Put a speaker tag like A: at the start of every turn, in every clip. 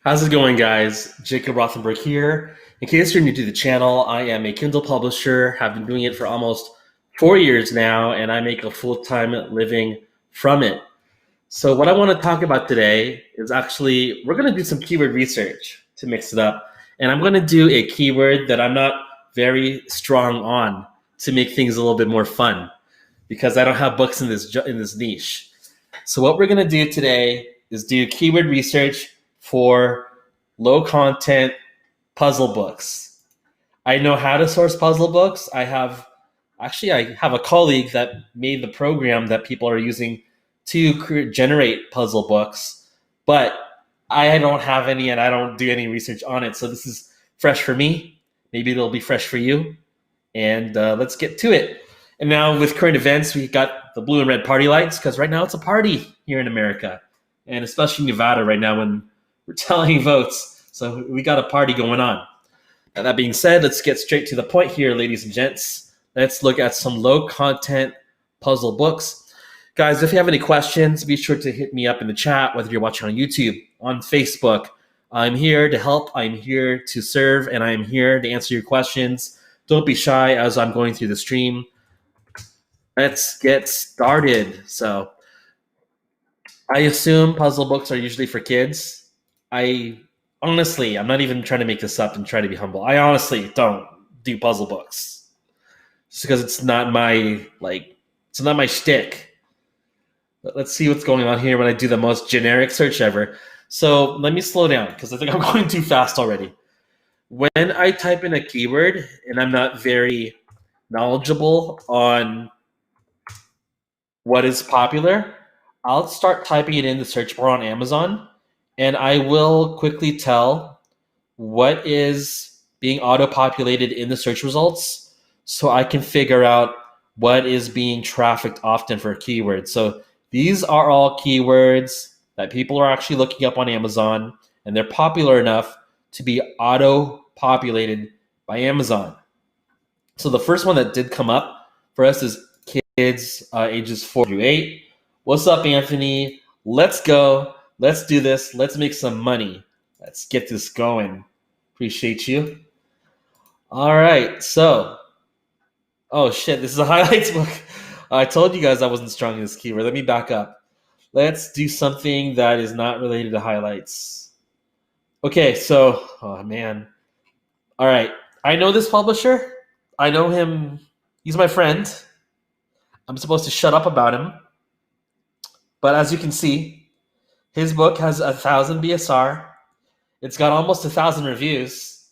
A: How's it going, guys? Jacob Rothenberg here. In case you're new to the channel, I am a Kindle publisher, have been doing it for almost 4 years now, and I make a full-time living from it. So what I want to talk about today is actually, we're going to do some keyword research to mix it up. And I'm going to do a keyword that I'm not very strong on to make things a little bit more fun because I don't have books in this niche. So what we're going to do today is do keyword research for low content puzzle books. I know how to source puzzle books. I have a colleague that made the program that people are using to generate puzzle books, but I don't have any and I don't do any research on it. So this is fresh for me. Maybe it'll be fresh for you. And let's get to it. And now with current events, we got the blue and red party lights because right now it's a party here in America, and especially Nevada right now when we're tallying votes. So we got a party going on. Now, that being said, let's get straight to the point here, ladies and gents. Let's look at some low content puzzle books. Guys, if you have any questions, be sure to hit me up in the chat, whether you're watching on YouTube, on Facebook. I'm here to help. I'm here to serve, and I'm here to answer your questions. Don't be shy as I'm going through the stream. Let's get started. So I assume puzzle books are usually for kids. I'm not even trying to make this up and try to be humble. I honestly don't do puzzle books just because it's not my shtick. But let's see what's going on here when I do the most generic search ever. So let me slow down because I think I'm going too fast already. When I type in a keyword and I'm not very knowledgeable on what is popular, I'll start typing it in the search bar on Amazon, and I will quickly tell what is being auto-populated in the search results so I can figure out what is being trafficked often for keywords. So these are all keywords that people are actually looking up on Amazon, and they're popular enough to be auto-populated by Amazon. So the first one that did come up for us is kids ages 4 through 8. What's up, Anthony? Let's go. Let's do this. Let's make some money. Let's get this going. Appreciate you. All right. So, oh shit, this is a highlights book. I told you guys I wasn't strong in this keyword. Let me back up. Let's do something that is not related to highlights. Okay, so, oh man. All right. I know this publisher. I know him. He's my friend. I'm supposed to shut up about him. But as you can see, his book has 1,000 BSR. It's got almost 1,000 reviews.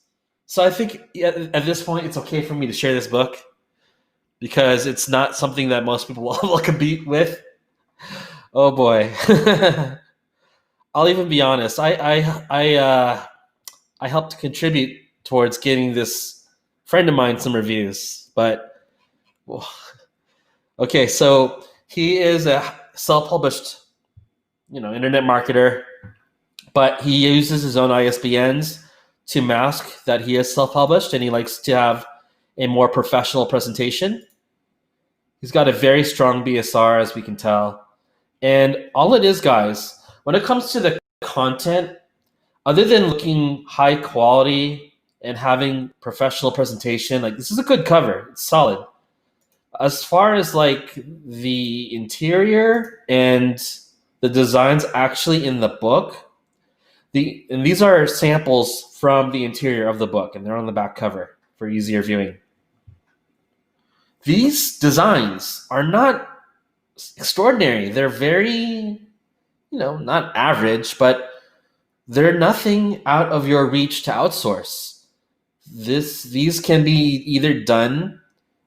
A: So I think at this point, it's okay for me to share this book because it's not something that most people will compete with. Oh boy. I'll even be honest. I helped contribute towards getting this friend of mine some reviews. But, okay, so he is a self-published, internet marketer, but he uses his own ISBNs to mask that he is self-published, and he likes to have a more professional presentation. He's got a very strong BSR, as we can tell. And all it is, guys, when it comes to the content, other than looking high quality and having professional presentation, this is a good cover. It's solid. As far as the interior and the designs actually in the book, and these are samples from the interior of the book, and they're on the back cover for easier viewing. These designs are not extraordinary. They're very, not average, but they're nothing out of your reach to outsource. These can be either done.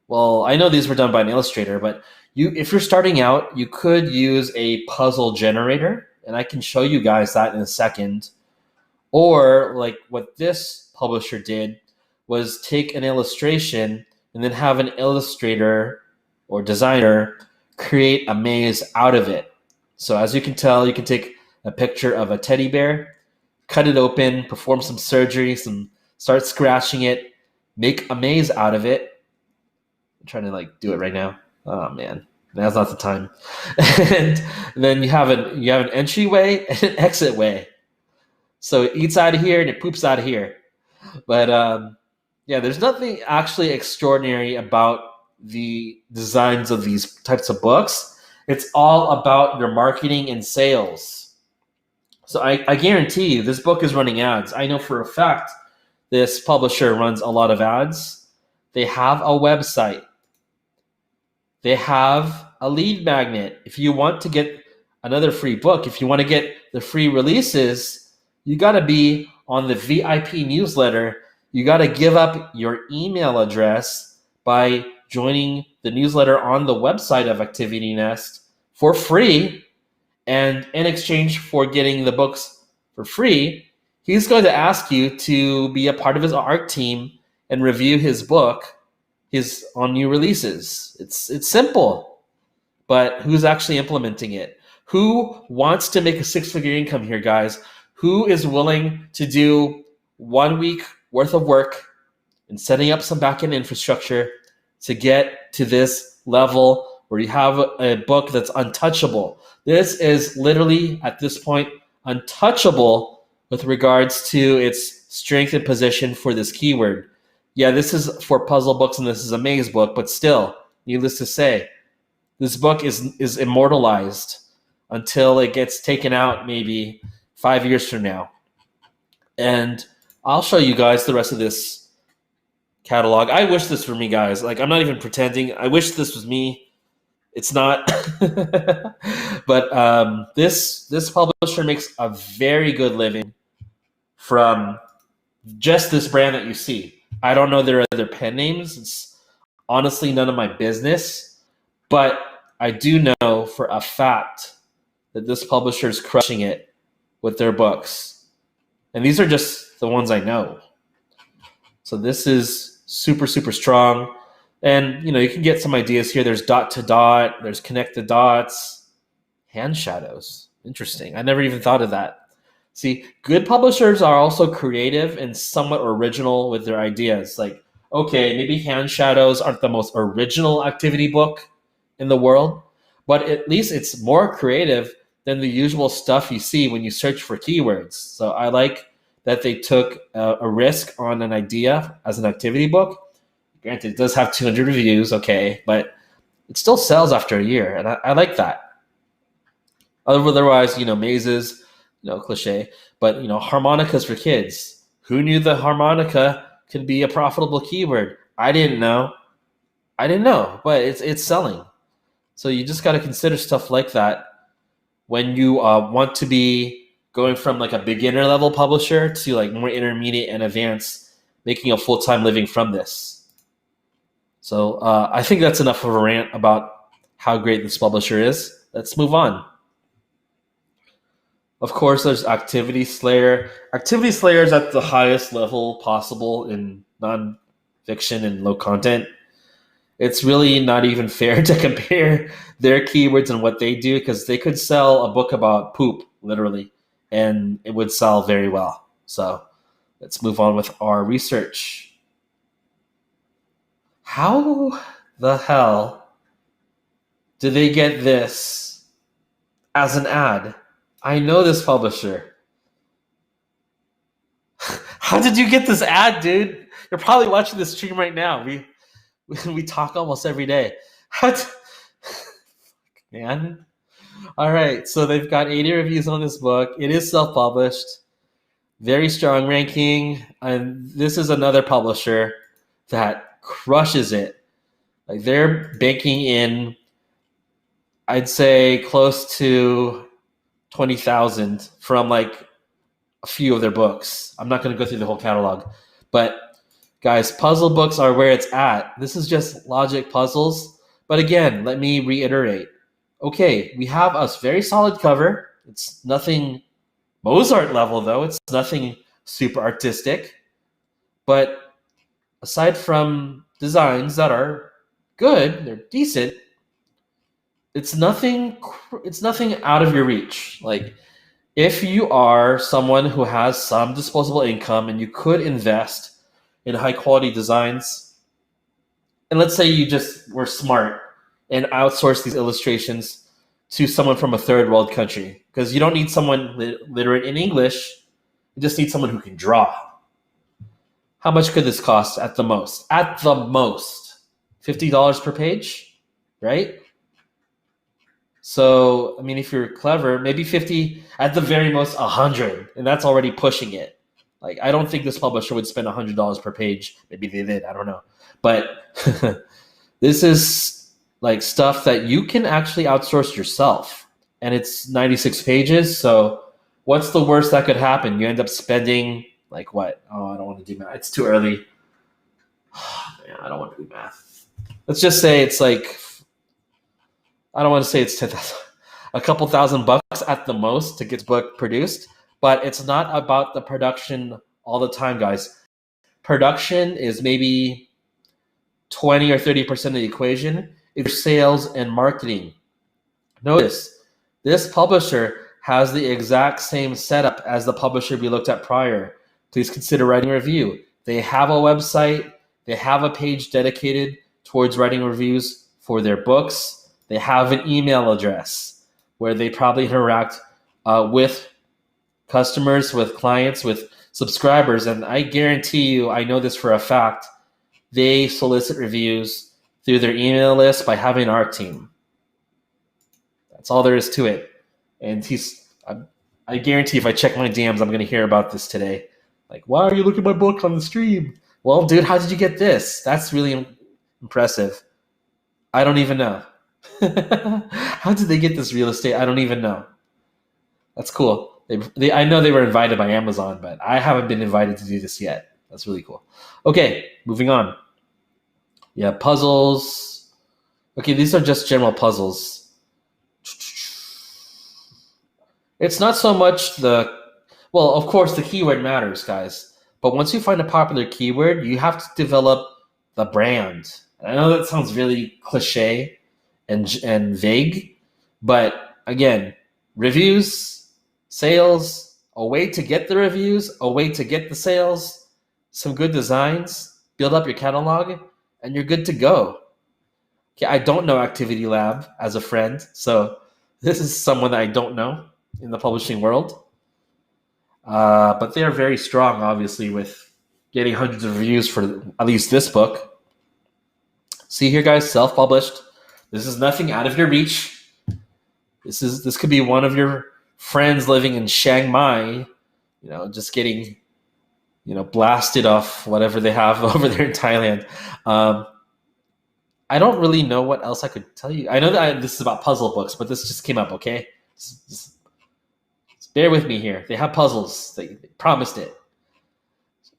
A: Well, I know these were done by an illustrator, but if you're starting out, you could use a puzzle generator, and I can show you guys that in a second. Or what this publisher did was take an illustration and then have an illustrator or designer create a maze out of it. So as you can tell, you can take a picture of a teddy bear, cut it open, perform some surgery, start scratching it, make a maze out of it. I'm trying to do it right now. Oh man, now's not the time. And then you have an entryway and an exit way. So it eats out of here and it poops out of here. But yeah, there's nothing actually extraordinary about the designs of these types of books. It's all about your marketing and sales. So I guarantee you, this book is running ads. I know for a fact this publisher runs a lot of ads. They have a website. They have a lead magnet. If you want to get another free book, if you want to get the free releases, you got to be on the VIP newsletter. You got to give up your email address by joining the newsletter on the website of Activity Nest for free. And in exchange for getting the books for free, he's going to ask you to be a part of his art team and review his book, his on new releases. It's simple, but who's actually implementing it? Who wants to make a six-figure income here, guys? Who is willing to do 1 week worth of work and setting up some backend infrastructure to get to this level where you have a book that's untouchable? This is literally, at this point, untouchable with regards to its strength and position for this keyword. Yeah, this is for puzzle books and this is a maze book, but still, needless to say, this book is immortalized until it gets taken out maybe 5 years from now. And I'll show you guys the rest of this catalog. I wish this were me, guys. Like, I'm not even pretending. I wish this was me. It's not. But this publisher makes a very good living from just this brand that you see. I don't know their other pen names. It's honestly none of my business. But I do know for a fact that this publisher is crushing it with their books. And these are just the ones I know. So this is super, super strong. And, you know, you can get some ideas here. There's dot to dot. There's connect the dots. Hand shadows. Interesting. I never even thought of that. See, good publishers are also creative and somewhat original with their ideas. Like, okay, maybe hand shadows aren't the most original activity book in the world, but at least it's more creative than the usual stuff you see when you search for keywords. So I like that they took a risk on an idea as an activity book. Granted, it does have 200 reviews, okay, but it still sells after a year, and I like that. Otherwise, you know, mazes, you know, cliche, but, you know, harmonicas for kids. Who knew the harmonica could be a profitable keyword? I didn't know, but it's selling. So you just got to consider stuff like that when you want to be going from like a beginner level publisher to like more intermediate and advanced, making a full-time living from this. So I think that's enough of a rant about how great this publisher is. Let's move on. Of course, there's Activity Slayer. Activity Slayer is at the highest level possible in non-fiction and low content. It's really not even fair to compare their keywords and what they do, because they could sell a book about poop, literally, and it would sell very well. So let's move on with our research. How the hell did they get this as an ad? I know this publisher. How did you get this ad, dude? You're probably watching this stream right now. We talk almost every day. Man. All right, so they've got 80 reviews on this book. It is self-published. Very strong ranking. And this is another publisher that crushes it. Like, they're banking in, I'd say, close to 20,000 from like a few of their books. I'm not going to go through the whole catalog, but guys, puzzle books are where it's at. This is just logic puzzles. But again, let me reiterate. Okay, we have a very solid cover. It's nothing Mozart level, though. It's nothing super artistic. But aside from designs that are good, they're decent, it's nothing out of your reach. Like, if you are someone who has some disposable income and you could invest in high quality designs, and let's say you just were smart and outsource these illustrations to someone from a third world country, because you don't need someone literate in English. You just need someone who can draw. How much could this cost at the most? At the most, $50 per page, right? So, I mean, if you're clever, maybe 50, at the very most 100, and that's already pushing it. Like, I don't think this publisher would spend $100 per page. Maybe they did, I don't know. But this is like stuff that you can actually outsource yourself. And it's 96 pages, so what's the worst that could happen? You end up spending like what? Oh, I don't want to do math. It's too early. Man, I don't want to do math. Let's just say it's like, I don't want to say it's 10,000, a couple $1,000 at the most to get the book produced, but it's not about the production all the time, guys. Production is maybe 20 or 30% of the equation. It's sales and marketing. Notice, this publisher has the exact same setup as the publisher we looked at prior. Please consider writing a review. They have a website. They have a page dedicated towards writing reviews for their books. They have an email address where they probably interact with customers, with clients, with subscribers. And I guarantee you, I know this for a fact, they solicit reviews through their email list by having an art team. That's all there is to it. And I guarantee if I check my DMs, I'm going to hear about this today. Like, why are you looking at my book on the stream? Well, dude, how did you get this? That's really impressive. I don't even know. How did they get this real estate? I don't even know. That's cool. I know they were invited by Amazon, but I haven't been invited to do this yet. That's really cool. Okay, moving on. Yeah, puzzles. Okay, these are just general puzzles. It's not so much well, of course, the keyword matters, guys. But once you find a popular keyword, you have to develop the brand. I know that sounds really cliche and vague, but again, reviews, sales, a way to get the reviews, a way to get the sales, some good designs, build up your catalog, and you're good to go. Okay, I don't know Activity Lab as a friend, so this is someone that I don't know in the publishing world. But they are very strong, obviously, with getting hundreds of reviews for at least this book. See here, guys, self-published. This is nothing out of your reach. This could be one of your friends living in Chiang Mai, just getting, blasted off whatever they have over there in Thailand. I don't really know what else I could tell you. I know that this is about puzzle books, but this just came up, okay? Just bear with me here. They have puzzles. They promised it.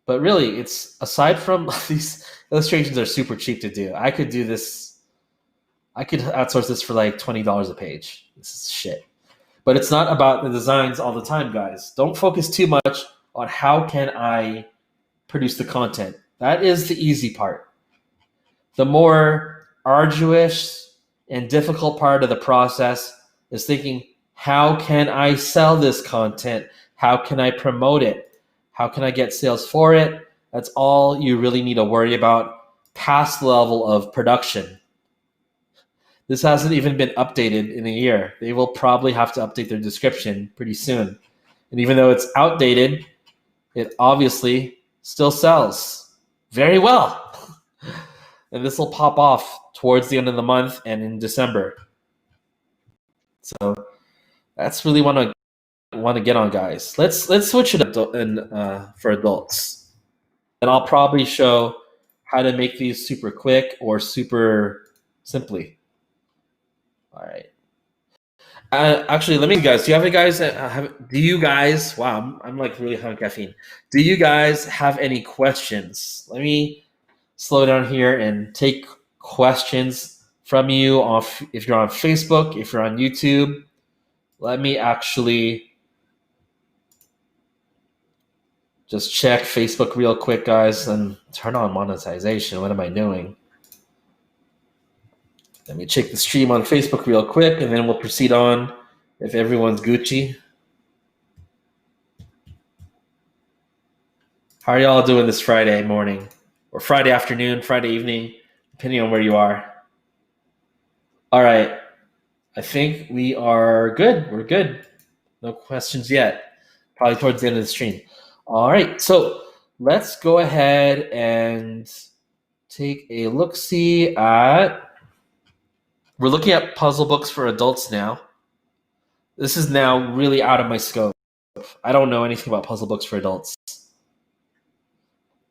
A: But really, it's aside from these illustrations are super cheap to do. I could do this. I could outsource this for like $20 a page. This is shit. But it's not about the designs all the time, guys. Don't focus too much on how can I produce the content. That is the easy part. The more arduous and difficult part of the process is thinking, how can I sell this content? How can I promote it? How can I get sales for it? That's all you really need to worry about past the level of production. This hasn't even been updated in a year. They will probably have to update their description pretty soon. And even though it's outdated, it obviously still sells very well. And this will pop off towards the end of the month and in December. So that's really want to get on, guys. Let's switch it up for adults. And I'll probably show how to make these super quick or super simply. All right. Actually, let me, guys. Do you guys? Wow, I'm like really having caffeine. Do you guys have any questions? Let me slow down here and take questions from you if you're on Facebook, if you're on YouTube. Let me actually just check Facebook real quick, guys, and turn on monetization. What am I doing? Let me check the stream on Facebook real quick, and then we'll proceed on if everyone's Gucci. How are y'all doing this Friday morning? Or Friday afternoon, Friday evening, depending on where you are. All right. I think we are good. We're good. No questions yet. Probably towards the end of the stream. All right, so let's go ahead and take a look see at. We're looking at puzzle books for adults now. This is now really out of my scope. I don't know anything about puzzle books for adults.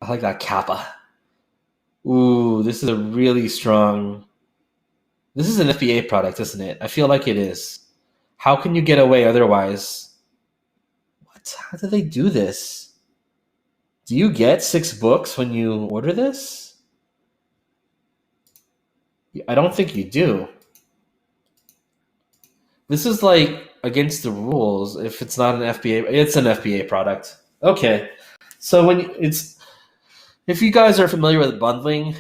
A: I like that Kappa. Ooh, this is a really strong. This is an FBA product, isn't it? I feel like it is. How can you get away otherwise? What? How do they do this? Do you get 6 books when you order this? I don't think you do. This is like against the rules if it's not an FBA. It's an FBA product. Okay. So if you guys are familiar with bundling,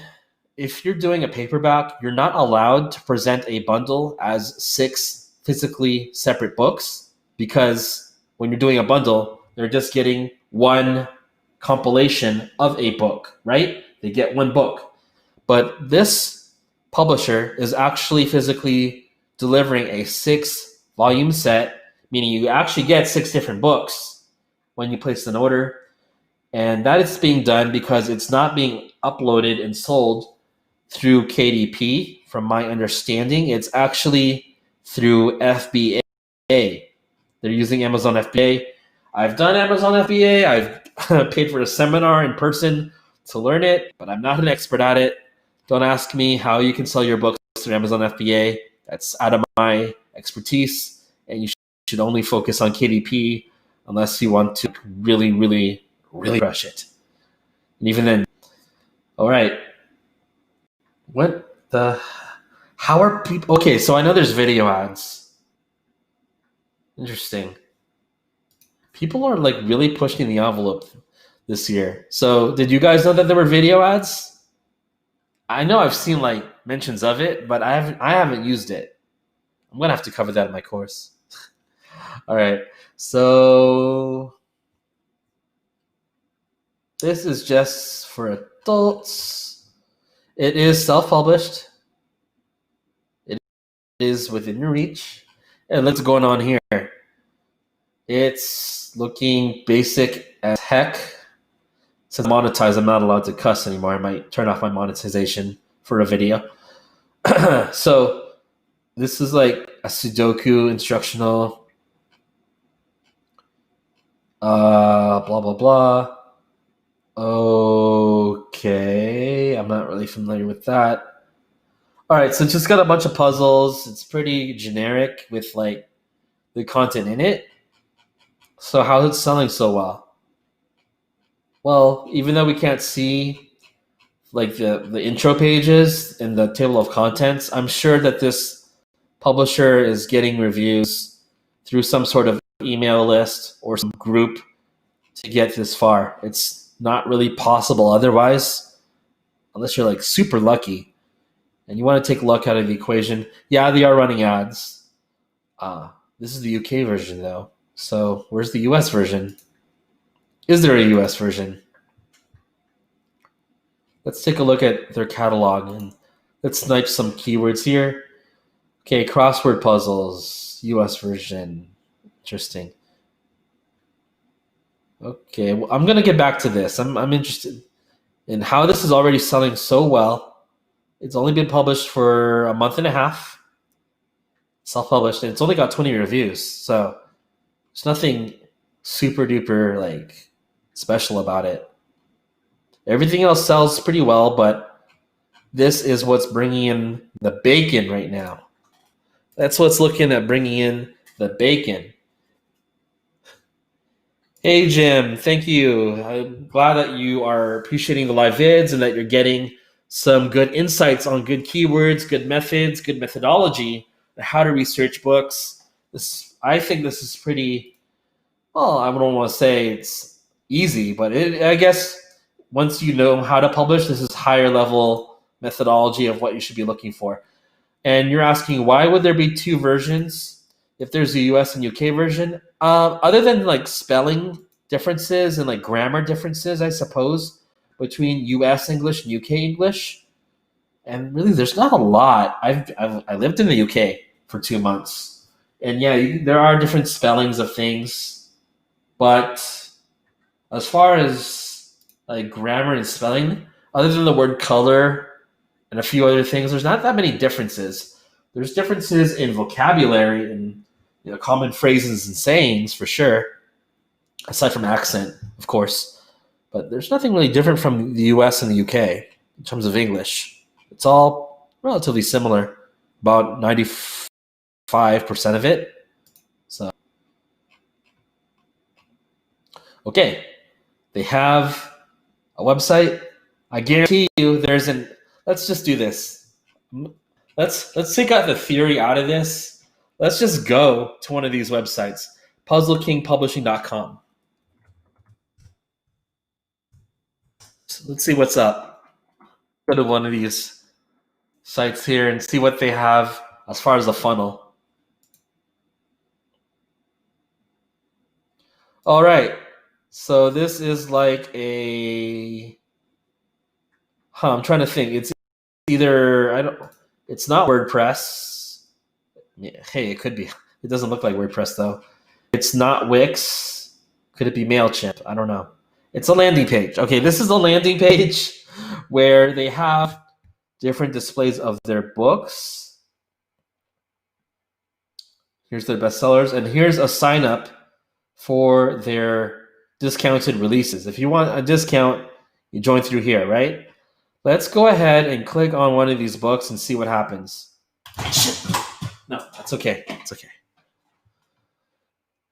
A: if you're doing a paperback, you're not allowed to present a bundle as 6 physically separate books because when you're doing a bundle, they're just getting one compilation of a book, right? They get one book. But this publisher is actually physically delivering a 6-volume set, meaning you actually get 6 different books when you place an order. And that is being done because it's not being uploaded and sold through KDP, from my understanding. It's actually through FBA. They're using Amazon FBA. I've done Amazon FBA. I've paid for a seminar in person to learn it, but I'm not an expert at it. Don't ask me how you can sell your books through Amazon FBA. That's out of my expertise, and you should only focus on KDP unless you want to really, really, really crush it. And even then, all right. What the? How are people? Okay, so I know there's video ads. Interesting. People are like really pushing the envelope this year. So, did you guys know that there were video ads? I know I've seen like mentions of it, but I haven't used it. I'm gonna have to cover that in my course. All right. So this is just for adults. It is self-published. It is within your reach. And what's going on here? It's looking basic as heck. Since I'm monetized, I'm not allowed to cuss anymore. I might turn off my monetization for a video. So this is like a Sudoku instructional. Blah blah blah. Okay, I'm not really familiar with that. All right, so it's just got a bunch of puzzles. It's pretty generic with like the content in it. So how is it selling so well? Well, even though we can't see like the intro pages and the table of contents, I'm sure that this publisher is getting reviews through some sort of email list or some group to get this far. It's not really possible otherwise, unless you're like super lucky and you want to take luck out of the equation. Yeah, they are running ads. This is the UK version though. So where's the US version? Is there a US version? Let's take a look at their catalog and let's snipe some keywords here. Okay, crossword puzzles, US version. Interesting. Okay, well, I'm gonna get back to this. I'm interested in how this is already selling so well. It's only been published for a month and a half, self-published, and it's only got 20 reviews. So there's nothing super duper like special about it. Everything else sells pretty well, but this is what's bringing in the bacon right now. That's what's looking at bringing in the bacon. Hey, Jim, thank you. I'm glad that you are appreciating the live vids and that you're getting some good insights on good keywords, good methods, good methodology, on how to research books. I think this is pretty, well, I don't want to say it's easy, but I guess once you know how to publish, this is higher level methodology of what you should be looking for. And you're asking, why would there be 2 versions if there's a US and UK version? Other than like spelling differences and like grammar differences, I suppose, between US English and UK English. And really, there's not a lot. I lived in the UK for 2 months. And yeah, there are different spellings of things. But As far as like grammar and spelling, other than the word color and a few other things, there's not that many differences. There's differences in vocabulary and common phrases and sayings for sure, aside from accent, of course. But there's nothing really different from the US and the UK in terms of English. It's all relatively similar, about 95% of it. So, okay, they have a website. I guarantee you there's an let's just do this. Let's take out the theory out of this. Let's just go to one of these websites. puzzlekingpublishing.com. So let's see what's up. Go to one of these sites here and see what they have as far as the funnel. All right. So this is like I'm trying to think. It's either it's not WordPress. Yeah, hey, it could be. It doesn't look like WordPress though. It's not Wix. Could it be MailChimp? I don't know. It's a landing page. Okay, this is a landing page where they have different displays of their books. Here's their bestsellers, and here's a sign up for their discounted releases. If you want a discount, you join through here, right? Let's go ahead and click on one of these books and see what happens. No, that's okay. It's okay.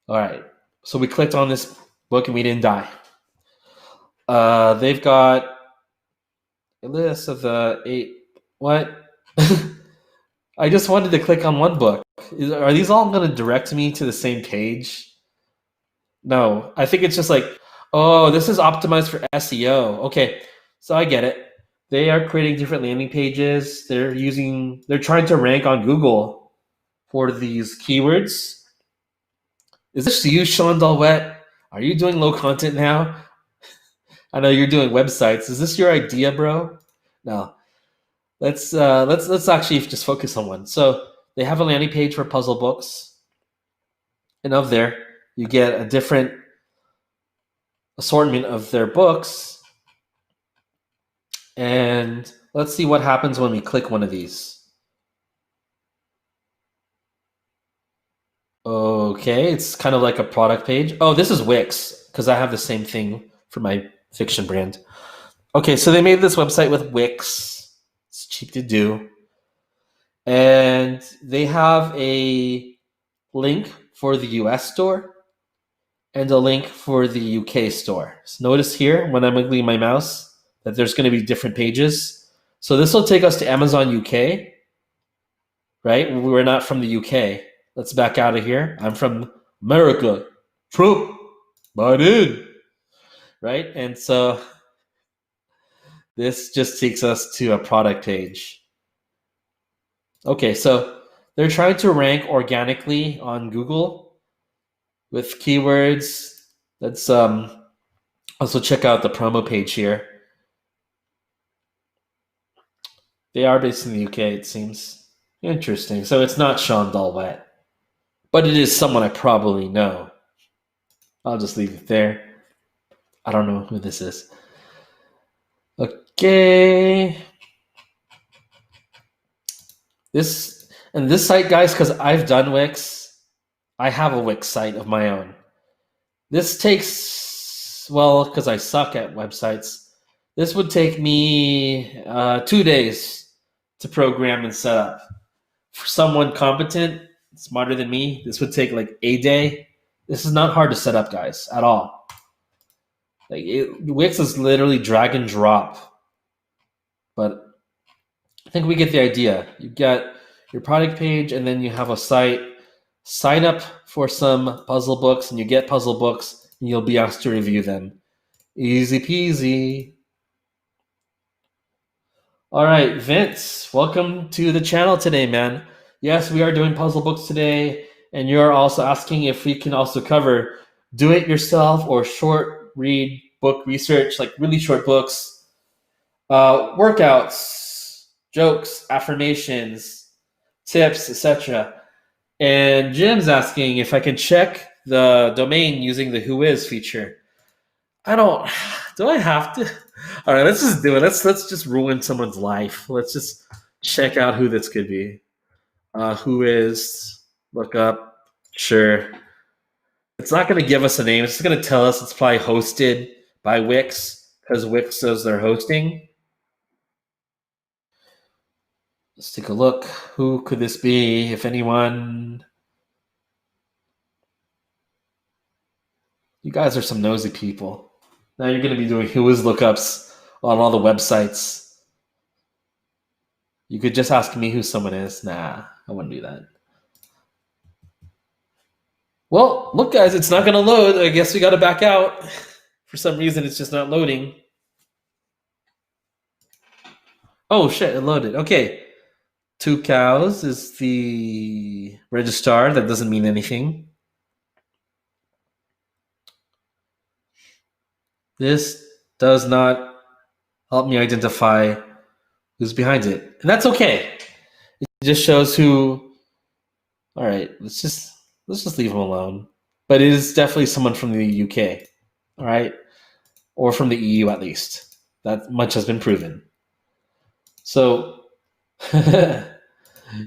A: All right. So we clicked on this book and we didn't die. They've got a list of the 8. What? I just wanted to click on one book. Are these all going to direct me to the same page? No, I think it's just like, oh, this is optimized for SEO. Okay, so I get it. They are creating different landing pages. They're trying to rank on Google for these keywords. Is this you, Sean Dalwet? Are you doing low content now? I know you're doing websites. Is this your idea, bro? No. Let's actually just focus on one. So they have a landing page for puzzle books, and of there you get a different assortment of their books. And let's see what happens when we click one of these. Okay, it's kind of like a product page. Oh, this is Wix, because I have the same thing for my fiction brand. Okay, so they made this website with Wix. It's cheap to do. And they have a link for the US store and a link for the UK store. So notice here, when I'm wiggling my mouse, that there's going to be different pages. So this will take us to Amazon UK, right? We're not from the UK. Let's back out of here. I'm from America. Trump, Biden, right? And so this just takes us to a product page. Okay, so they're trying to rank organically on Google with keywords. Let's also check out the promo page here. They are based in the UK, it seems. Interesting. So it's not Sean Dalwet, but it is someone I probably know. I'll just leave it there. I don't know who this is. Okay. This site, guys, because I've done Wix, I have a Wix site of my own. This takes, well, because I suck at websites, this would take me 2 days to program and set up. For someone competent, smarter than me, this would take like a day. This is not hard to set up, guys, at all. Wix is literally drag and drop. But I think we get the idea. You get your product page, and then you have a site. Sign up for some puzzle books, and you get puzzle books, and you'll be asked to review them. Easy peasy. All right, Vince, welcome to the channel today, man. Yes, we are doing puzzle books today, and you're also asking if we can also cover do-it-yourself or short read book research, like really short books, workouts, jokes, affirmations, tips, etc. And Jim's asking if I can check the domain using the Whois feature. I don't. Do I have to? All right, let's just do it. Let's just ruin someone's life. Let's just check out who this could be. Who is? Look up. Sure. It's not going to give us a name. It's just going to tell us it's probably hosted by Wix because Wix says they're hosting. Let's take a look. Who could this be? If anyone. You guys are some nosy people. Now you're going to be doing who is lookups on all the websites. You could just ask me who someone is. Nah, I wouldn't do that. Well, look, guys, it's not going to load. I guess we got to back out. For some reason, it's just not loading. Oh, shit, it loaded. Okay. Two Cows is the registrar. That doesn't mean anything. This does not help me identify who's behind it. And that's okay. It just shows who. All right, let's just leave him alone. But it is definitely someone from the UK. All right, or from the EU at least. That much has been proven. So,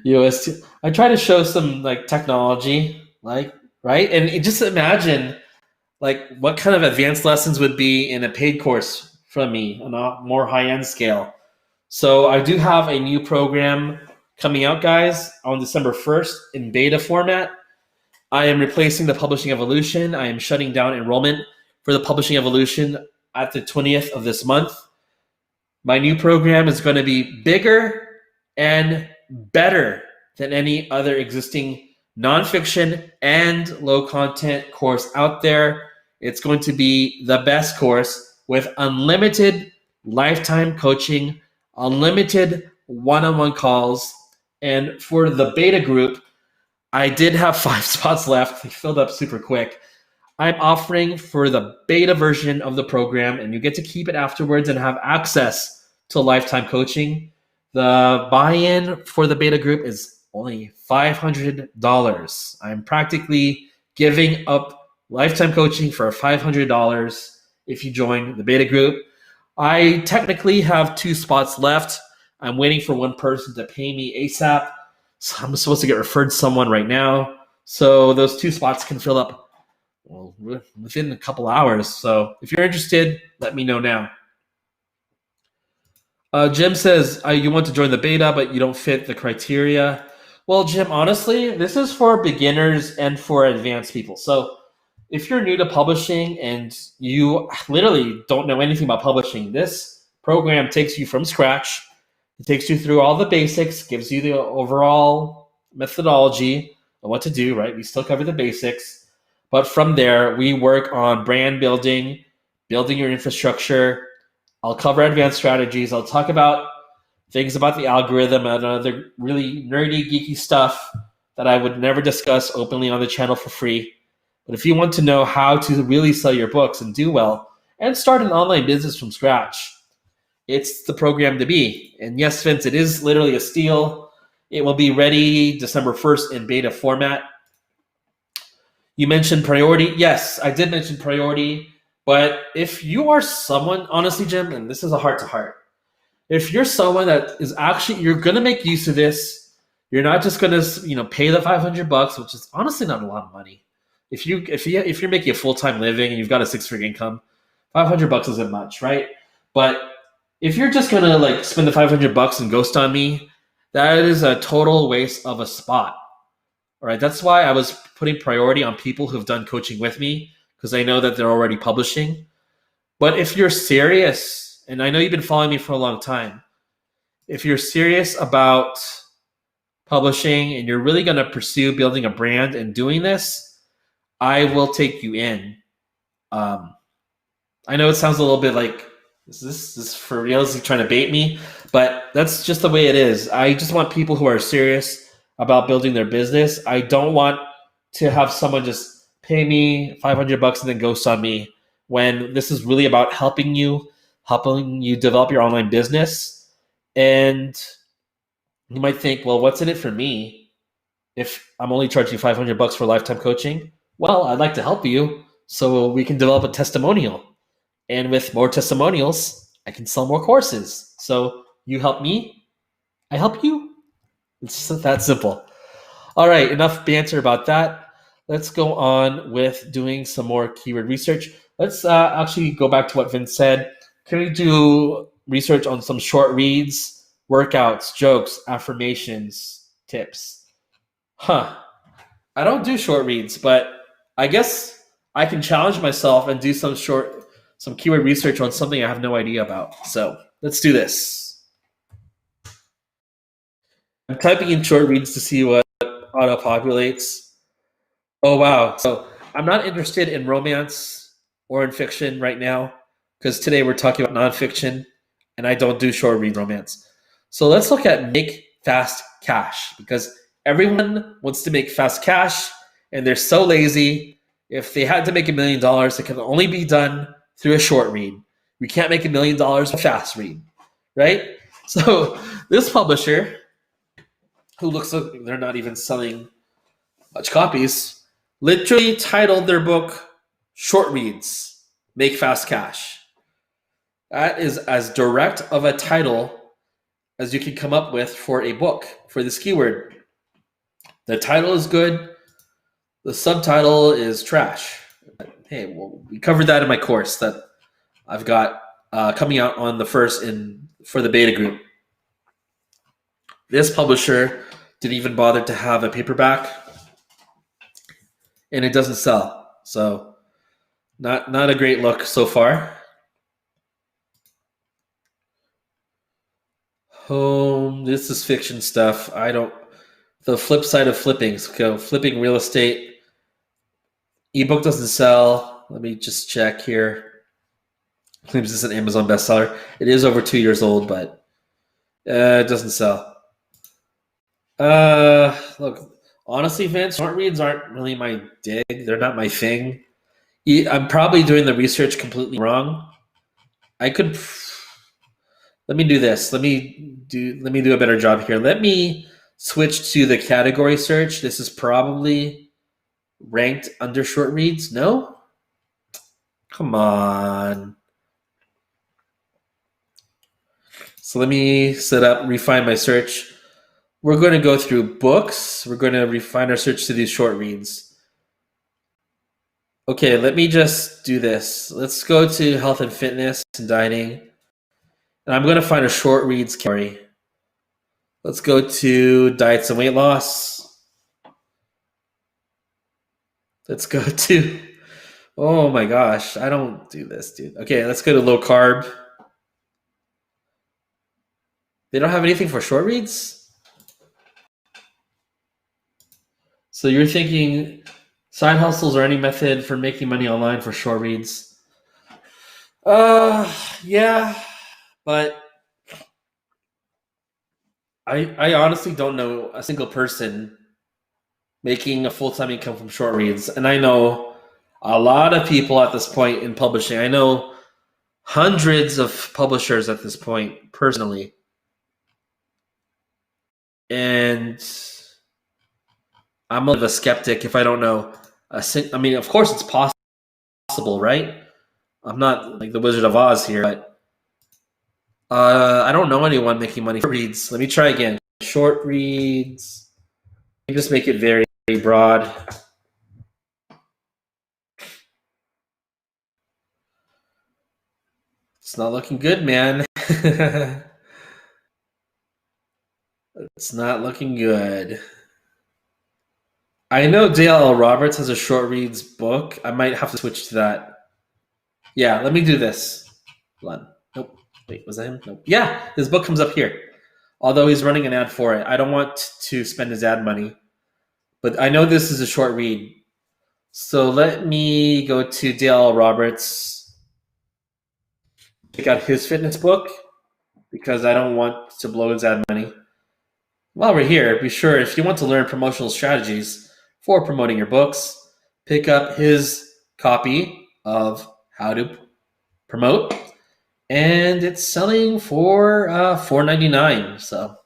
A: UST. I try to show some like technology, like right, and just imagine like what kind of advanced lessons would be in a paid course from me on a more high-end scale. So I do have a new program coming out, guys, on December 1st in beta format. I am replacing the Publishing Evolution. I am shutting down enrollment for the Publishing Evolution at the 20th of this month. My new program is going to be bigger and better than any other existing nonfiction and low content course out there. It's going to be the best course with unlimited lifetime coaching, unlimited one-on-one calls. And for the beta group, I did have 5 spots left. They filled up super quick. I'm offering for the beta version of the program, and you get to keep it afterwards and have access to lifetime coaching. The buy-in for the beta group is only $500. I'm practically giving up lifetime coaching for $500 if you join the beta group. I technically have 2 spots left. I'm waiting for one person to pay me ASAP. So I'm supposed to get referred someone right now. So those 2 spots can fill up within a couple hours. So if you're interested, let me know now. Jim says, you want to join the beta, but you don't fit the criteria. Well, Jim, honestly, this is for beginners and for advanced people. So if you're new to publishing and you literally don't know anything about publishing, this program takes you from scratch. It takes you through all the basics, gives you the overall methodology of what to do, right? We still cover the basics. But from there, we work on brand building, building your infrastructure. I'll cover advanced strategies. I'll talk about things about the algorithm and other really nerdy, geeky stuff that I would never discuss openly on the channel for free. But if you want to know how to really sell your books and do well and start an online business from scratch, it's the program to be. And yes, Vince, it is literally a steal. It will be ready December 1st in beta format. You mentioned priority. Yes, I did mention priority. But if you are someone, honestly, Jim, and this is a heart-to-heart, if you're someone that is actually, you're going to make use of this, you're not just going to, pay the $500, which is honestly not a lot of money. If you're making a full-time living and you've got a 6-figure income, $500 isn't much, right? But if you're just going to spend the $500 and ghost on me, that is a total waste of a spot. All right. That's why I was putting priority on people who've done coaching with me, because I know that they're already publishing. But if you're serious, and I know you've been following me for a long time, if you're serious about publishing and you're really going to pursue building a brand and doing this, I will take you in. I know it sounds a little bit like, is this for real? Is he trying to bait me? But that's just the way it is. I just want people who are serious about building their business. I don't want to have someone just pay me $500 and then ghost on me, when this is really about helping you develop your online business. And you might think, well, what's in it for me if I'm only charging $500 for lifetime coaching? Well, I'd like to help you so we can develop a testimonial. And with more testimonials, I can sell more courses. So you help me, I help you. It's that simple. All right, enough banter about that. Let's go on with doing some more keyword research. Let's actually go back to what Vince said. Can we do research on some short reads, workouts, jokes, affirmations, tips? I don't do short reads, but I guess I can challenge myself and do some keyword research on something I have no idea about. So let's do this. I'm typing in short reads to see what auto populates. Oh wow! So I'm not interested in romance or in fiction right now because today we're talking about nonfiction, and I don't do short read romance. So let's look at make fast cash because everyone wants to make fast cash, and they're so lazy. If they had to make $1 million, it can only be done through a short read. We can't make $1 million with a fast read, right? So this publisher, who looks like they're not even selling much copies, literally titled their book Short Reads, Make Fast Cash. That is as direct of a title as you can come up with for a book for this keyword. The title is good. The subtitle is trash. Hey, well, we covered that in my course that I've got coming out on the 1st for the beta group. This publisher didn't even bother to have a paperback, and it doesn't sell. So not a great look so far. Home, this is fiction stuff. The flip side of flipping. So flipping real estate. Ebook doesn't sell. Let me just check here. Claims this is an Amazon bestseller. It is over 2 years old, but it doesn't sell. Look, honestly, Vince, short reads aren't really my dig. They're not my thing. I'm probably doing the research completely wrong. Let me do this. Let me do a better job here. Let me switch to the category search. This is probably ranked under short reads. No? Come on. So let me refine my search. We're going to go through books. We're going to refine our search to these short reads. Okay, let me just do this. Let's go to health and fitness and dining. And I'm going to find a short reads category. Let's go to diets and weight loss. Let's go to, oh my gosh, I don't do this, dude. Okay, let's go to low carb. They don't have anything for short reads? So you're thinking side hustles or any method for making money online for short reads? Yeah, but I honestly don't know a single person making a full-time income from short reads. And I know a lot of people at this point in publishing. I know hundreds of publishers at this point personally. And I'm a skeptic if I don't know. I mean, of course it's possible, right? I'm not like the Wizard of Oz here, but I don't know anyone making money from reads. Let me try again. Short reads. Let me just make it very, very broad. It's not looking good, man. It's not looking good. I know Dale L. Roberts has a short reads book. I might have to switch to that. Yeah, let me do this. Hold on. Nope. Wait, was that him? Nope. Yeah, his book comes up here. Although he's running an ad for it. I don't want to spend his ad money. But I know this is a short read. So let me go to Dale L. Roberts. Check out his fitness book because I don't want to blow his ad money. While we're here, be sure if you want to learn promotional strategies for promoting your books, pick up his copy of How to Promote, and it's selling for $4.99. So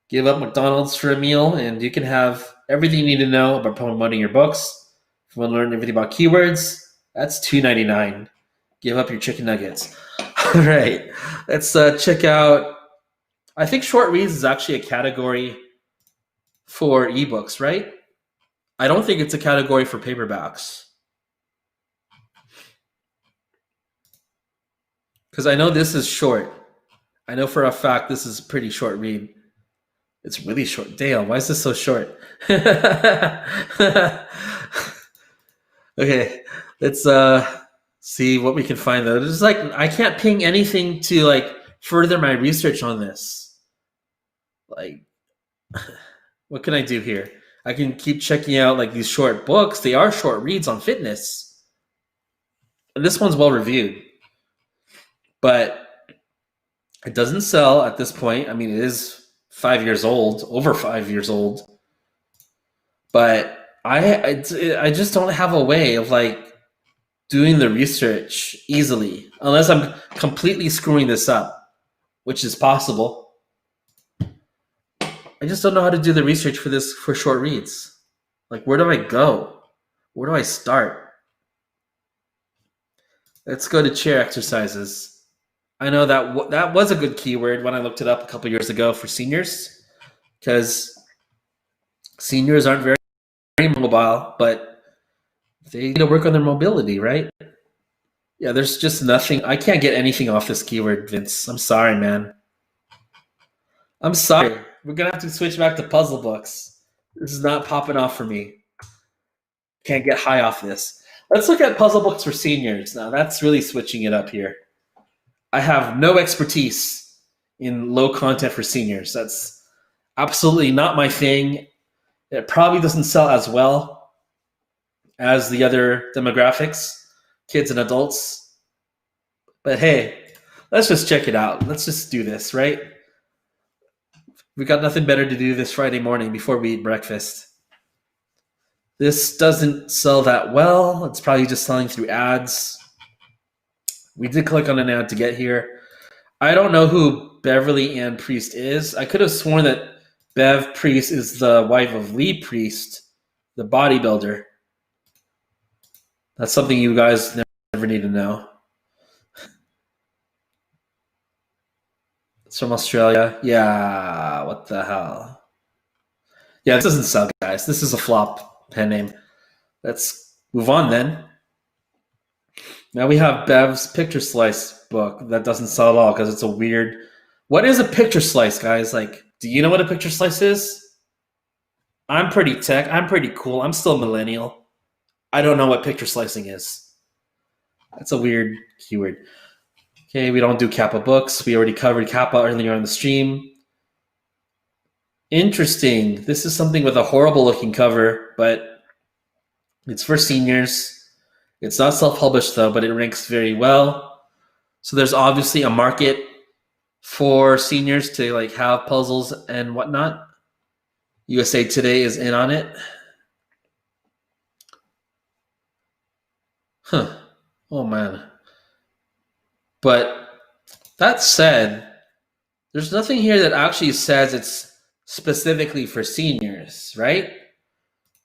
A: give up McDonald's for a meal, and you can have everything you need to know about promoting your books. If you want to learn everything about keywords, that's $2.99. Give up your chicken nuggets. All right, let's check out. I think short reads is actually a category for ebooks, right? I don't think it's a category for paperbacks. Because I know this is short. I know for a fact this is a pretty short read. It's really short. Damn, why is this so short? Okay, let's see what we can find though. There's like I can't ping anything to like further my research on this. Like what can I do here? I can keep checking out like these short books. They are short reads on fitness. And this one's well reviewed. But it doesn't sell at this point. I mean, it is 5 years old, over 5 years old. But I just don't have a way of like doing the research easily unless I'm completely screwing this up, which is possible. I just don't know how to do the research for this for short reads. Like, where do I go? Where do I start? Let's go to chair exercises. I know that that was a good keyword when I looked it up a couple years ago for seniors, because seniors aren't very mobile, but they need to work on their mobility, right? Yeah, there's just nothing. I can't get anything off this keyword, Vince. I'm sorry, man. I'm sorry. We're going to have to switch back to puzzle books. This is not popping off for me. Can't get high off this. Let's look at puzzle books for seniors. Now, that's really switching it up here. I have no expertise in low content for seniors. That's absolutely not my thing. It probably doesn't sell as well as the other demographics, kids and adults. But hey, let's just check it out. Let's just do this, right? We got nothing better to do this Friday morning before we eat breakfast. This doesn't sell that well. It's probably just selling through ads. We did click on an ad to get here. I don't know who Beverly Ann Priest is. I could have sworn that Bev Priest is the wife of Lee Priest, the bodybuilder. That's something you guys never need to know. It's from Australia. Yeah, what the hell? Yeah, this doesn't sell, guys. This is a flop pen name. Let's move on then. Now we have Bev's Picture Slice book that doesn't sell at all because it's a weird... What is a picture slice, guys? Like, do you know what a picture slice is? I'm pretty tech. I'm pretty cool. I'm still a millennial. I don't know what picture slicing is. That's a weird keyword. Okay, we don't do Kappa books. We already covered Kappa earlier on the stream. Interesting. This is something with a horrible looking cover, but it's for seniors. It's not self-published though, but it ranks very well. So there's obviously a market for seniors to like have puzzles and whatnot. USA Today is in on it. Huh. Oh man. But that said, there's nothing here that actually says it's specifically for seniors, right?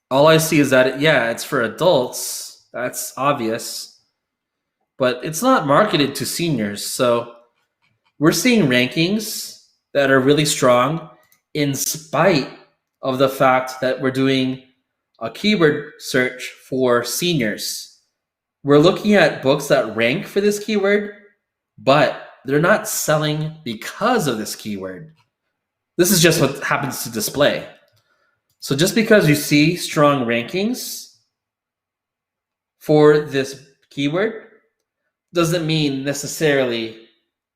A: All I see is that, it's for adults. That's obvious. But it's not marketed to seniors. So we're seeing rankings that are really strong in spite of the fact that we're doing a keyword search for seniors. We're looking at books that rank for this keyword, but they're not selling because of this keyword. This is just what happens to display. So just because you see strong rankings for this keyword doesn't mean necessarily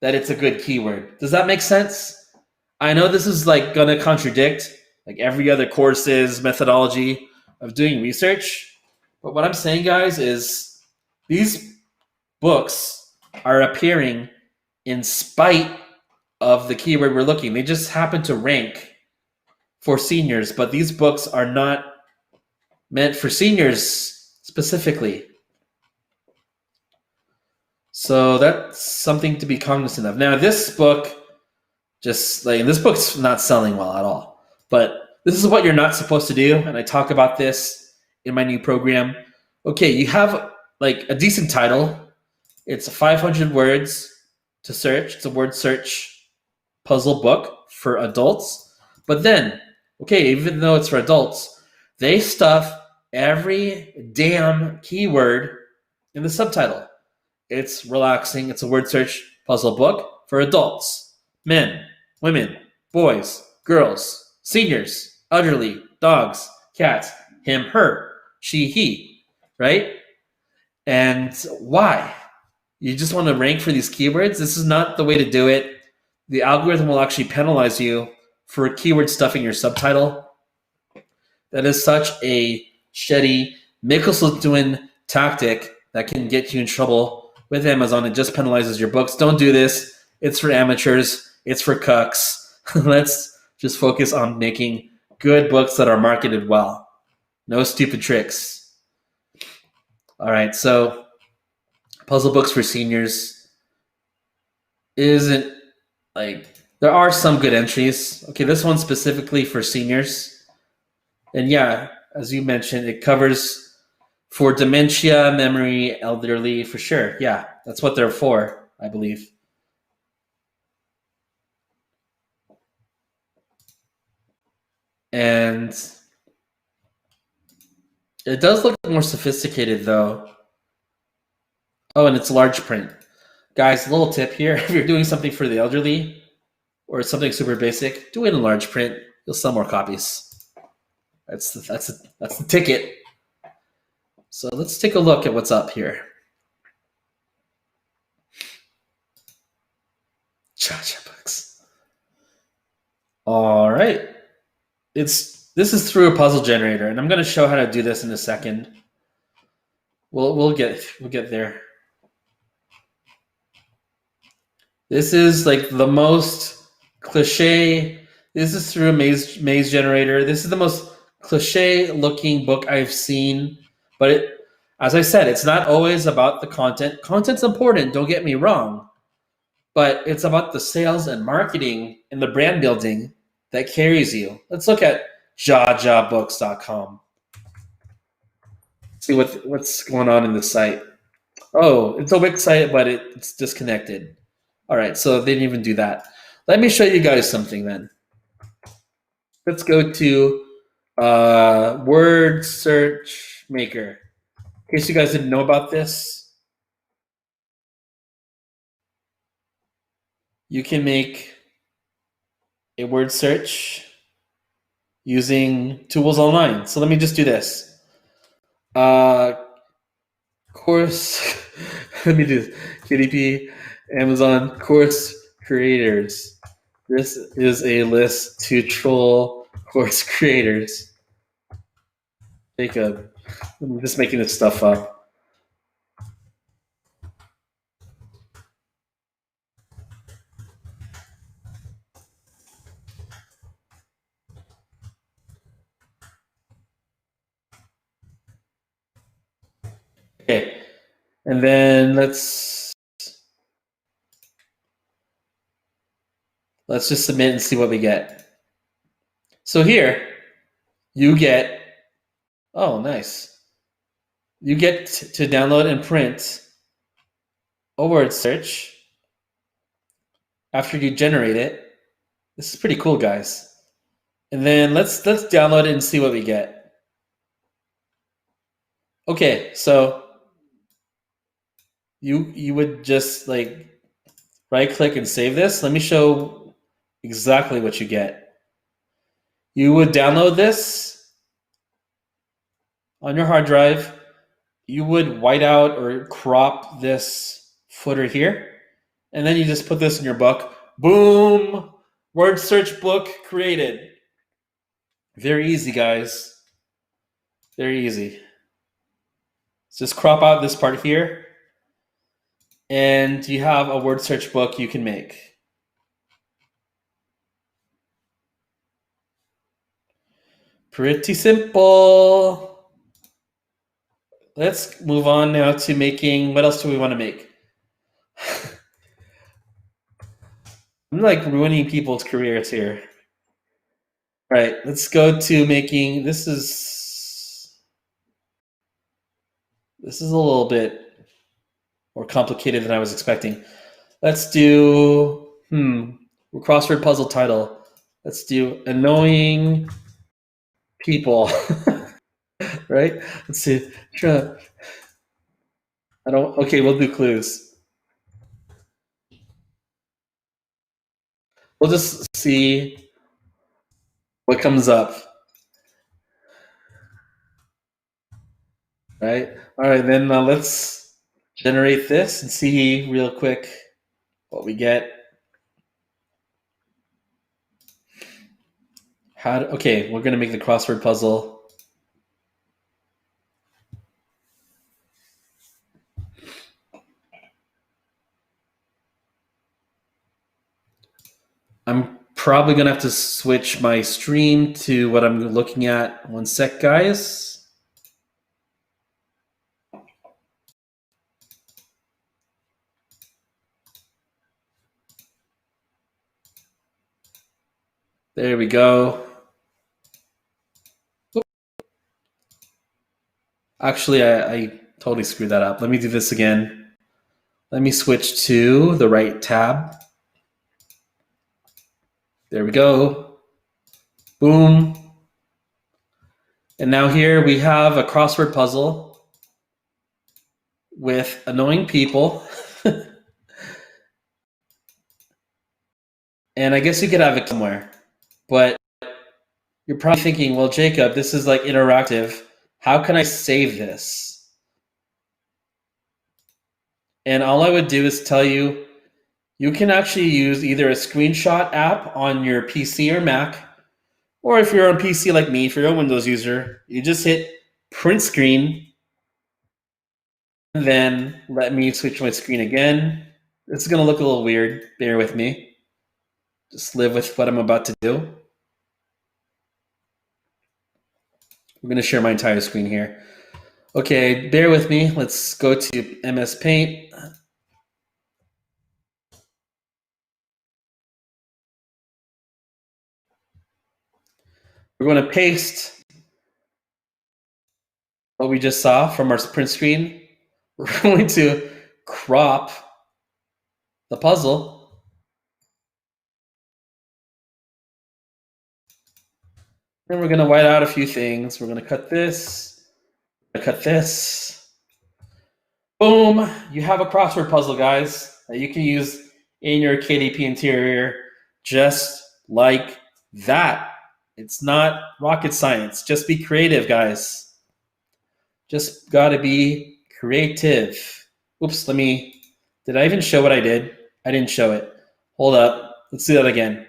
A: that it's a good keyword. Does that make sense? I know this is like going to contradict like every other course's methodology of doing research, but what I'm saying, guys, is these books are appearing in spite of the keyword we're looking. They just happen to rank for seniors, but these books are not meant for seniors specifically. So that's something to be cognizant of. Now, this book, this book's not selling well at all, but this is what you're not supposed to do, and I talk about this in my new program. Okay, you have like a decent title, It's 500 words to search. It's a word search puzzle book for adults. But then, okay, even though it's for adults, they stuff every damn keyword in the subtitle. It's relaxing. It's a word search puzzle book for adults, men, women, boys, girls, seniors, elderly, dogs, cats, him, her, she, he, right? And why? You just want to rank for these keywords? This is not the way to do it. The algorithm will actually penalize you for keyword stuffing your subtitle. That is such a shitty Mickelson tactic that can get you in trouble with Amazon. It just penalizes your books. Don't do this. It's for amateurs. It's for cucks. Let's just focus on making good books that are marketed well. No stupid tricks. All right, so puzzle books for seniors isn't like, there are some good entries. Okay, this one's specifically for seniors. And yeah, as you mentioned, it covers for dementia, memory, elderly, for sure. Yeah, that's what they're for, I believe. And it does look more sophisticated, though. Oh, and it's large print. Guys, a little tip here. If you're doing something for the elderly or something super basic, do it in large print. You'll sell more copies. That's the ticket. So let's take a look at what's up here. Cha-cha books. All right. This is through a puzzle generator, and I'm going to show how to do this in a second. We'll get there. This is like the most cliche. This is through a maze generator. This is the most cliche looking book I've seen. But as I said, it's not always about the content. Content's important, don't get me wrong. But it's about the sales and marketing and the brand building that carries you. Let's look at jajabooks.com. See what's going on in the site. Oh, it's a Wix site, but it's disconnected. All right, so they didn't even do that. Let me show you guys something then. Let's go to Word Search Maker. In case you guys didn't know about this, you can make a word search using tools online. So let me just do this. Course, let me do this. KDP, Amazon course creators. This is a list to troll course creators. Jacob, I'm just making this stuff up. Okay, and then let's just submit and see what we get. So here, you get, oh, nice. You get to download and print a word search after you generate it. This is pretty cool, guys. And then let's download it and see what we get. Okay, so you would just like right click and save this. Let me show exactly what you get. You would download this on your hard drive. You would white out or crop this footer here, and then you just put this in your book. Boom! Word search book created. Very easy, guys. Very easy. Just crop out this part here, and you have a word search book you can make. Pretty simple. Let's move on now to making, what else do we want to make? I'm like ruining people's careers here. All right, let's go to making, this is a little bit more complicated than I was expecting. Let's do crossword puzzle title. Let's do annoying people. Right? Let's see. Sure. I don't. Okay, we'll do clues. We'll just see what comes up. Right. All right. Then let's generate this and see real quick what we get. Okay, we're gonna make the crossword puzzle. I'm probably gonna have to switch my stream to what I'm looking at. One sec, guys. There we go. Actually, I totally screwed that up. Let me do this again. Let me switch to the right tab. There we go. Boom. And now here we have a crossword puzzle with annoying people. And I guess you could have it somewhere. But you're probably thinking, well, Jacob, this is like interactive. How can I save this? And all I would do is tell you, you can actually use either a screenshot app on your PC or Mac, or if you're on PC like me, if you're a Windows user, you just hit print screen, and then let me switch my screen again. This is going to look a little weird. Bear with me. Just live with what I'm about to do. I'm going to share my entire screen here. Okay, bear with me. Let's go to MS Paint. We're going to paste what we just saw from our print screen. We're going to crop the puzzle. And we're going to white out a few things. We're going to cut this. Cut this. Boom. You have a crossword puzzle, guys, that you can use in your KDP interior just like that. It's not rocket science. Just be creative, guys. Just got to be creative. Oops, did I even show what I did? I didn't show it. Hold up. Let's do that again.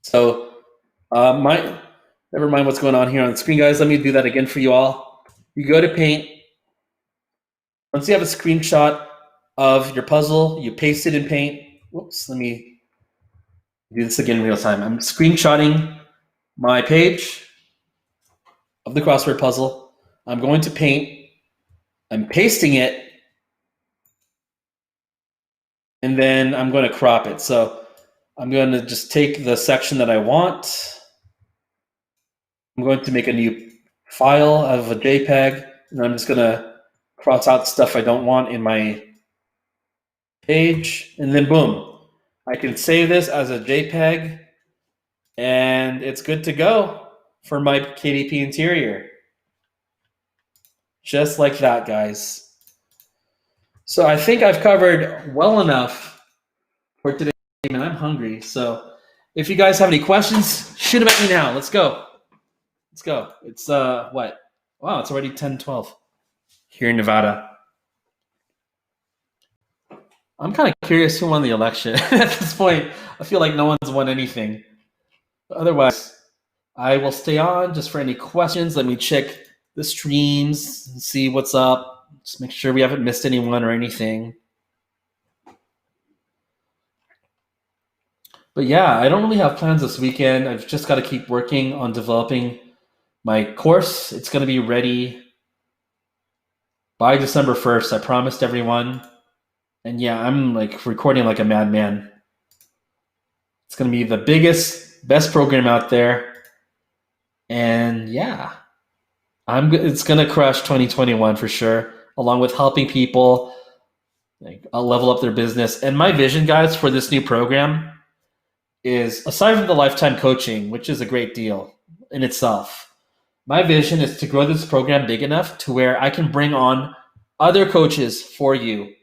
A: So, never mind what's going on here on the screen, guys. Let me do that again for you all. You go to Paint. Once you have a screenshot of your puzzle, you paste it in Paint. Whoops, let me do this again in real time. I'm screenshotting my page of the crossword puzzle. I'm going to Paint. I'm pasting it. And then I'm going to crop it. So I'm going to just take the section that I want. I'm going to make a new file of a JPEG. And I'm just going to cross out stuff I don't want in my page. And then boom, I can save this as a JPEG. And it's good to go for my KDP interior. Just like that, guys. So I think I've covered well enough for today, and I'm hungry. So if you guys have any questions, shoot them at me now. Let's go. Let's go. It's what? Wow, it's already 10:12 here in Nevada. I'm kind of curious who won the election at this point. I feel like no one's won anything. But otherwise, I will stay on just for any questions. Let me check the streams and see what's up. Just make sure we haven't missed anyone or anything. But yeah, I don't really have plans this weekend. I've just got to keep working on developing my course. It's going to be ready by December 1st. I promised everyone. And yeah, I'm like recording like a madman. It's going to be the biggest, best program out there. And yeah, it's going to crush 2021 for sure, along with helping people like level up their business. And my vision, guys, for this new program is, aside from the lifetime coaching, which is a great deal in itself, my vision is to grow this program big enough to where I can bring on other coaches for you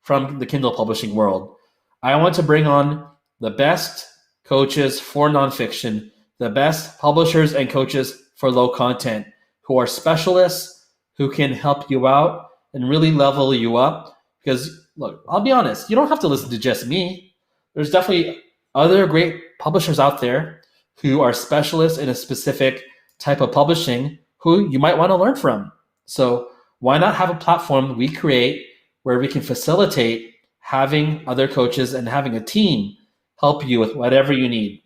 A: from the Kindle publishing world. I want to bring on the best coaches for nonfiction, the best publishers and coaches for low content, who are specialists, who can help you out and really level you up. Because look, I'll be honest, you don't have to listen to just me. There's definitely other great publishers out there who are specialists in a specific type of publishing who you might want to learn from. So why not have a platform we create where we can facilitate having other coaches and having a team help you with whatever you need.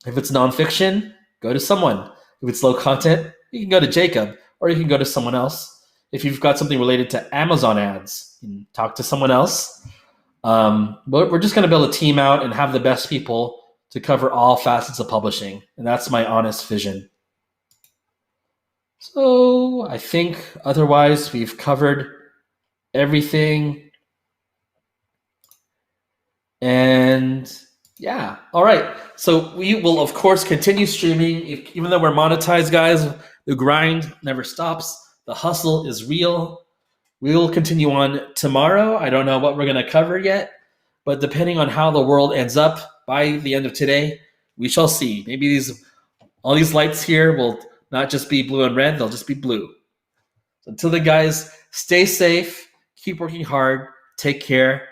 A: If it's nonfiction, go to someone. If it's low content, you can go to Jacob, or you can go to someone else. If you've got something related to Amazon ads, you can talk to someone else. But we're just going to build a team out and have the best people to cover all facets of publishing. And that's my honest vision. So I think otherwise we've covered everything. And yeah, all right. So we will, of course, continue streaming. Even though we're monetized, guys, the grind never stops. The hustle is real. We will continue on tomorrow. I don't know what we're going to cover yet, but depending on how the world ends up by the end of today, we shall see. Maybe all these lights here will not just be blue and red, they'll just be blue. So until then, guys, stay safe, keep working hard, take care.